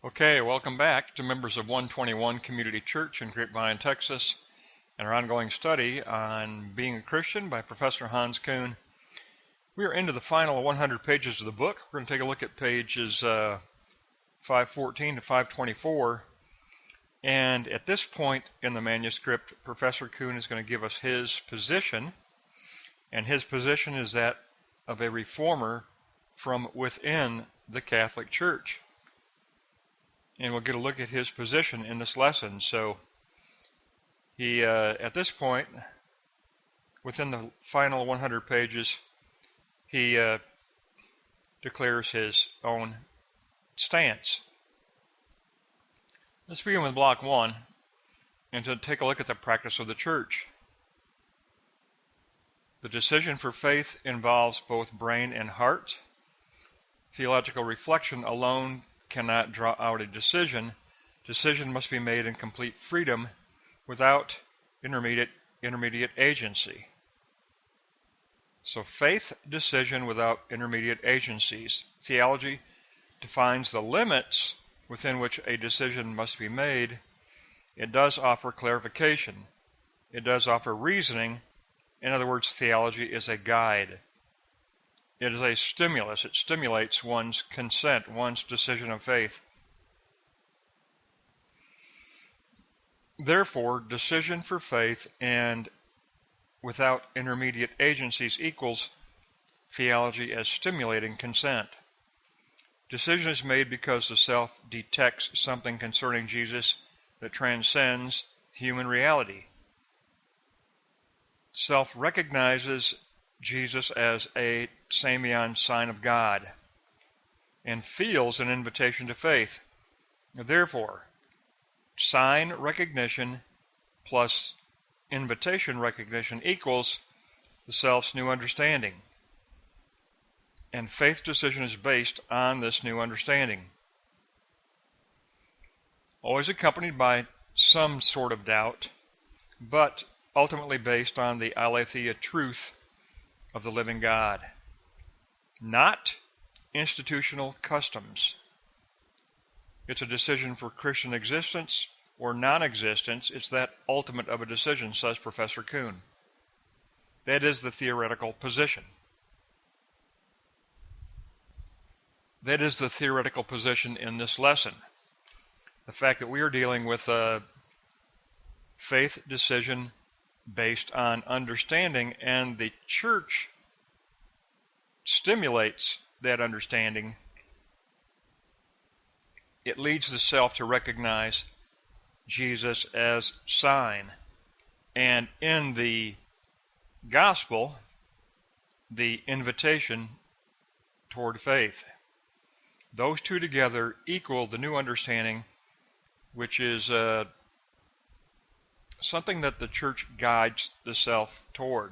Okay, welcome back to members of 121 Community Church in Grapevine, Texas, and our ongoing study on being a Christian by Professor Hans Kuhn. We are into the final 100 pages of the book. We're going to take a look at pages 514 to 524, and at this point in the manuscript, Professor Kuhn is going to give us his position, and his position is that of a reformer from within the Catholic Church. And we'll get a look at his position in this lesson. So he, at this point, within the final 100 pages, he declares his own stance. Let's begin with block 1 and to take a look at the practice of the Church. The decision for faith involves both brain and heart. Theological reflection alone cannot draw out a decision. Decision must be made in complete freedom without intermediate agency. So faith decision without intermediate agencies. Theology defines the limits within which a decision must be made. It does offer clarification. It does offer reasoning. In other words, theology is a guide. It is a stimulus. It stimulates one's consent, one's decision of faith. Therefore, decision for faith and without intermediate agencies equals theology as stimulating consent. Decision is made because the self detects something concerning Jesus that transcends human reality. Self recognizes Jesus as a Samian sign of God and feels an invitation to faith. Therefore, sign recognition plus invitation recognition equals the self's new understanding. And faith decision is based on this new understanding. Always accompanied by some sort of doubt, but ultimately based on the aletheia truth of the living God, not institutional customs. It's a decision for Christian existence or non-existence. It's that ultimate of a decision, says Professor Kuhn. That is the theoretical position. That is the theoretical position in this lesson. The fact that we are dealing with a faith decision based on understanding, and the Church stimulates that understanding. It leads the self to recognize Jesus as sign. And in the gospel, the invitation toward faith. Those two together equal the new understanding, which is something that the Church guides the self toward.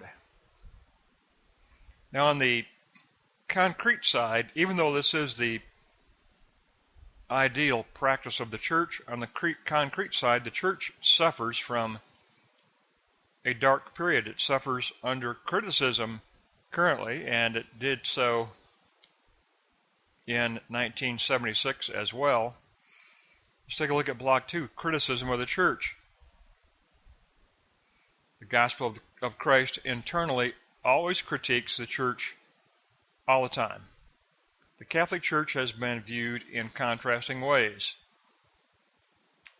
Now on the concrete side, even though this is the ideal practice of the Church, on the concrete side, the Church suffers from a dark period. It suffers under criticism currently, and it did so in 1976 as well. Let's take a look at block 2, criticism of the Church. The gospel of Christ internally always critiques the Church all the time. The Catholic Church has been viewed in contrasting ways.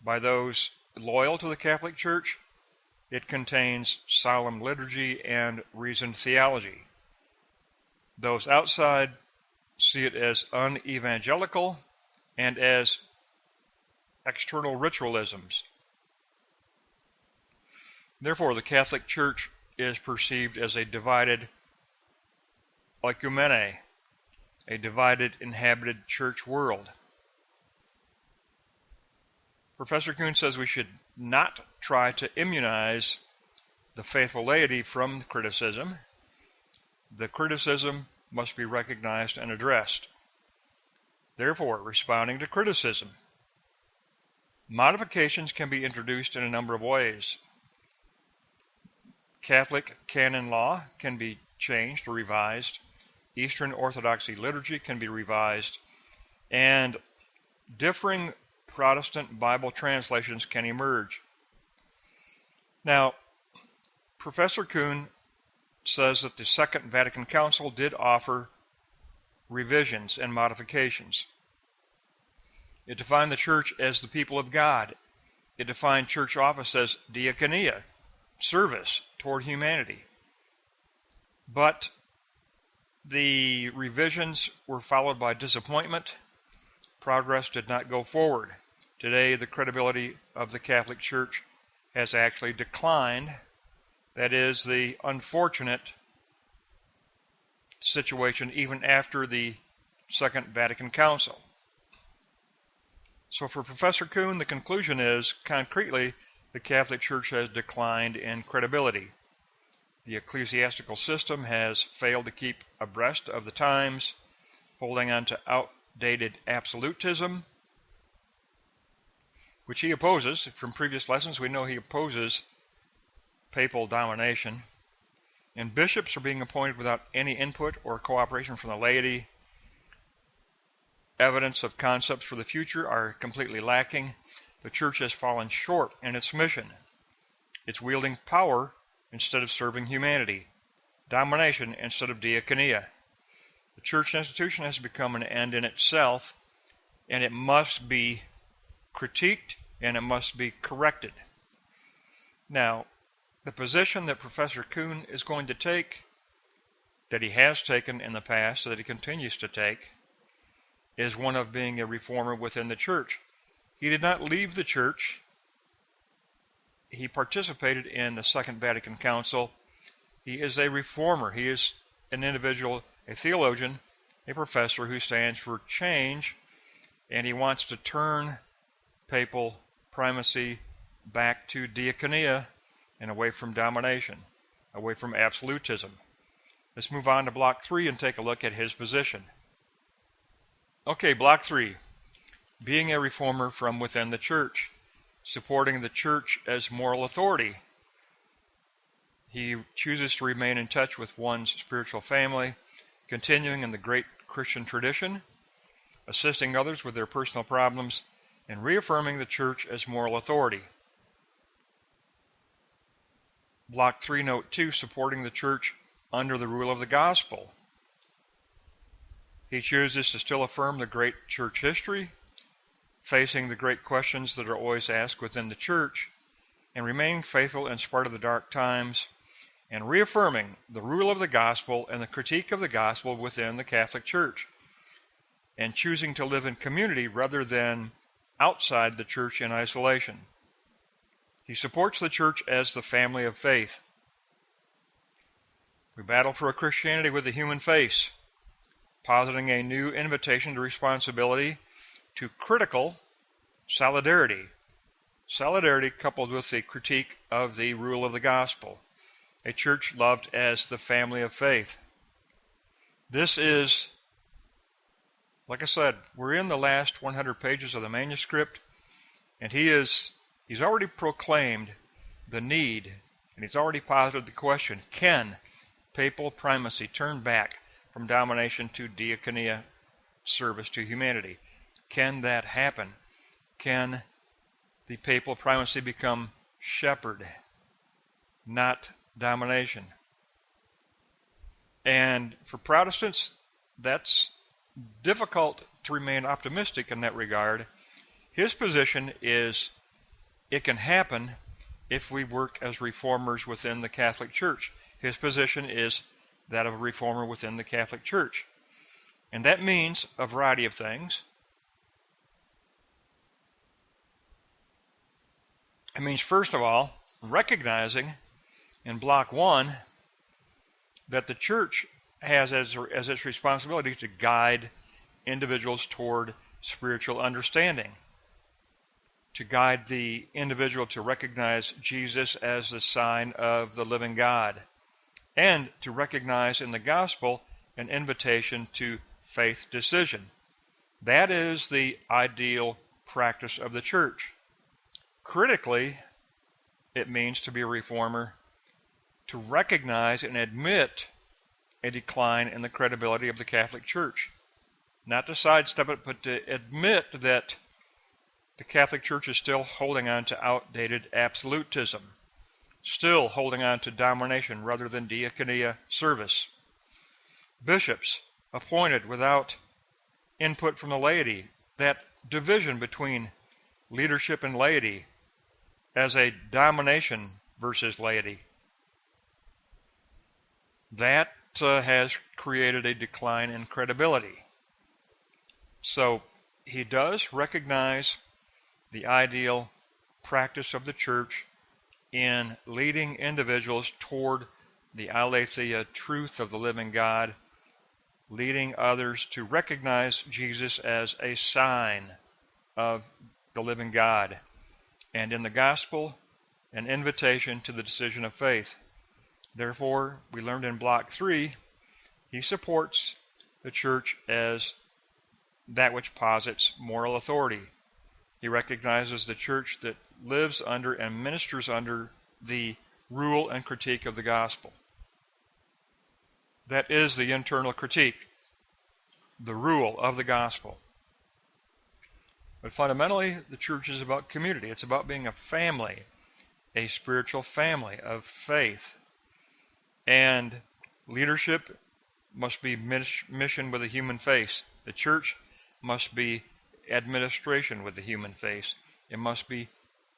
By those loyal to the Catholic Church, it contains solemn liturgy and reasoned theology. Those outside see it as unevangelical and as external ritualisms. Therefore, the Catholic Church is perceived as a divided oikumene, a divided inhabited church world. Professor Kuhn says we should not try to immunize the faithful laity from criticism. The criticism must be recognized and addressed. Therefore, responding to criticism, modifications can be introduced in a number of ways. Catholic canon law can be changed or revised. Eastern Orthodoxy liturgy can be revised. And differing Protestant Bible translations can emerge. Now, Professor Kuhn says that the Second Vatican Council did offer revisions and modifications. It defined the church as the people of God. It defined church office as diaconia, service toward humanity. But the revisions were followed by disappointment. Progress did not go forward. Today, the credibility of the Catholic Church has actually declined. That is the unfortunate situation even after the Second Vatican Council. So for Professor Kuhn, the conclusion is, concretely, the Catholic Church has declined in credibility. The ecclesiastical system has failed to keep abreast of the times, holding on to outdated absolutism, which he opposes. From previous lessons, we know he opposes papal domination. And bishops are being appointed without any input or cooperation from the laity. Evidence of concepts for the future are completely lacking. The church has fallen short in its mission. It's wielding power instead of serving humanity, domination instead of diaconia. The church institution has become an end in itself, and it must be critiqued and it must be corrected. Now, the position that Professor Kuhn is going to take, that he has taken in the past, that he continues to take, is one of being a reformer within the church. He did not leave the church. He participated in the Second Vatican Council. He is a reformer. He is an individual, a theologian, a professor who stands for change, and he wants to turn papal primacy back to diaconia and away from domination, away from absolutism. Let's move on to Block 3 and take a look at his position. Okay, Block 3. Being a reformer from within the church. Supporting the church as moral authority. He chooses to remain in touch with one's spiritual family, continuing in the great Christian tradition, assisting others with their personal problems, and reaffirming the church as moral authority. Block 3, Note 2, supporting the church under the rule of the gospel. He chooses to still affirm the great church history, facing the great questions that are always asked within the church, and remaining faithful in spite of the dark times, and reaffirming the rule of the gospel and the critique of the gospel within the Catholic Church, and choosing to live in community rather than outside the church in isolation. He supports the church as the family of faith. We battle for a Christianity with a human face, positing a new invitation to responsibility, to critical solidarity. Solidarity coupled with the critique of the rule of the gospel. A church loved as the family of faith. This is, like I said, we're in the last 100 pages of the manuscript, and he's already proclaimed the need, and he's already posited the question, can papal primacy turn back from domination to diaconia, service to humanity? Can that happen? Can the papal primacy become shepherd, not domination? And for Protestants, that's difficult to remain optimistic in that regard. His position is it can happen if we work as reformers within the Catholic Church. His position is that of a reformer within the Catholic Church. And that means a variety of things. It means, first of all, recognizing in Block 1 that the church has as its responsibility to guide individuals toward spiritual understanding, to guide the individual to recognize Jesus as the sign of the living God, and to recognize in the gospel an invitation to faith decision. That is the ideal practice of the church. Critically, it means to be a reformer, to recognize and admit a decline in the credibility of the Catholic Church. Not to sidestep it, but to admit that the Catholic Church is still holding on to outdated absolutism, still holding on to domination rather than diaconia service. Bishops appointed without input from the laity, that division between leadership and laity as a domination versus laity, that has created a decline in credibility. So he does recognize the ideal practice of the church in leading individuals toward the aletheia, truth of the living God, leading others to recognize Jesus as a sign of the living God, and in the gospel, an invitation to the decision of faith. Therefore, we learned in Block 3, he supports the church as that which posits moral authority. He recognizes the church that lives under and ministers under the rule and critique of the gospel. That is the internal critique, the rule of the gospel. But fundamentally, the church is about community. It's about being a family, a spiritual family of faith. And leadership must be mission with a human face. The church must be administration with a human face. It must be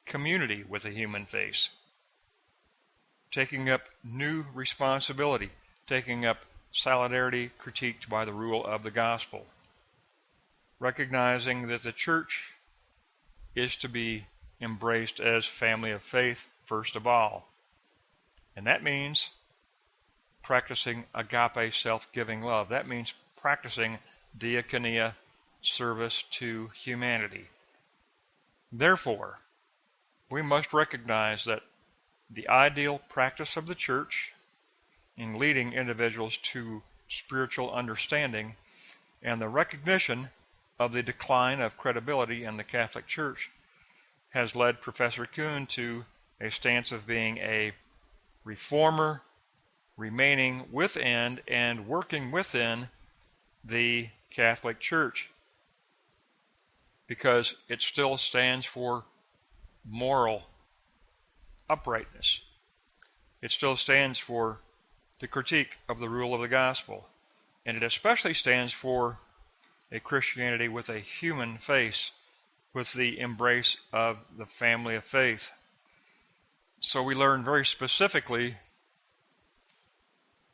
community with a human face. Taking up new responsibility, taking up solidarity critiqued by the rule of the gospel. Recognizing that the church is to be embraced as family of faith first of all. And that means practicing agape self-giving love. That means practicing diaconia, service to humanity. Therefore, we must recognize that the ideal practice of the church in leading individuals to spiritual understanding and the recognition of the decline of credibility in the Catholic Church has led Professor Kuhn to a stance of being a reformer, remaining within and working within the Catholic Church, because it still stands for moral uprightness. It still stands for the critique of the rule of the gospel. And it especially stands for a Christianity with a human face, with the embrace of the family of faith. So we learn very specifically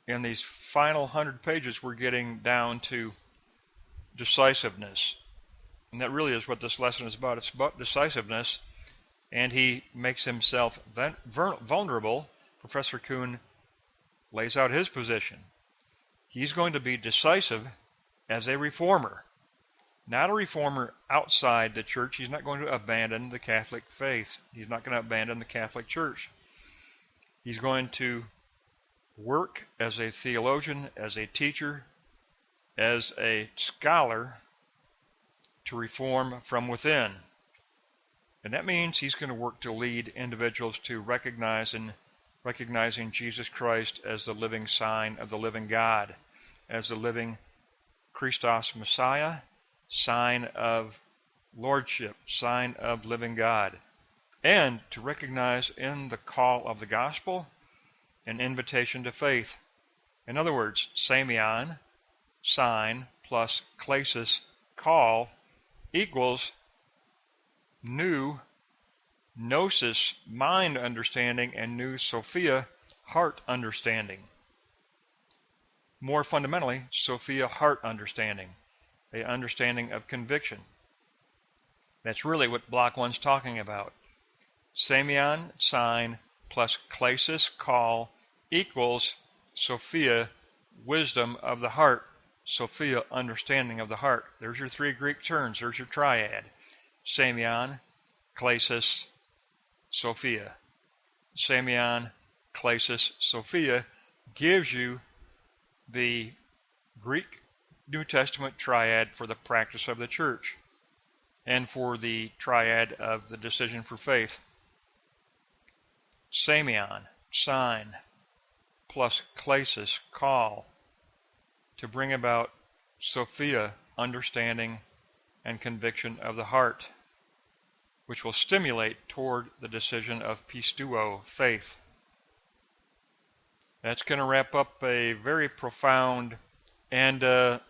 in these final 100 pages, we're getting down to decisiveness. And that really is what this lesson is about. It's about decisiveness. And he makes himself vulnerable. Professor Kuhn lays out his position. He's going to be decisive as a reformer. Not a reformer outside the church. He's not going to abandon the Catholic faith. He's not going to abandon the Catholic Church. He's going to work as a theologian, as a teacher, as a scholar to reform from within. And that means he's going to work to lead individuals to recognizing Jesus Christ as the living sign of the living God, as the living Christos Messiah, sign of lordship, sign of living God, and to recognize in the call of the gospel an invitation to faith. In other words, Samion, sign, plus klesis, call, equals new gnosis, mind understanding, and new Sophia, heart understanding. More fundamentally, Sophia, heart understanding, an understanding of conviction. That's really what Block 1's talking about. Samion, sign, plus klesis, call, equals Sophia, wisdom of the heart. Sophia, understanding of the heart. There's your three Greek terms. There's your triad. Samion, klesis, Sophia. Samion, klesis, Sophia gives you the Greek New Testament triad for the practice of the church and for the triad of the decision for faith. Samion, sign, plus klesis, call, to bring about Sophia, understanding and conviction of the heart. which will stimulate toward the decision of pisteuo, faith. That's going to wrap up a very profound and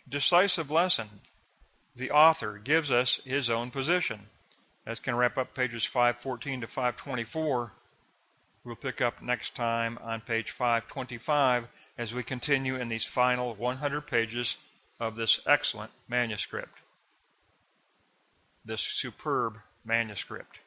decisive lesson. The author gives us his own position. That's going to wrap up pages 514 to 524. We'll pick up next time on page 525 as we continue in these final 100 pages of this excellent manuscript, this superb manuscript.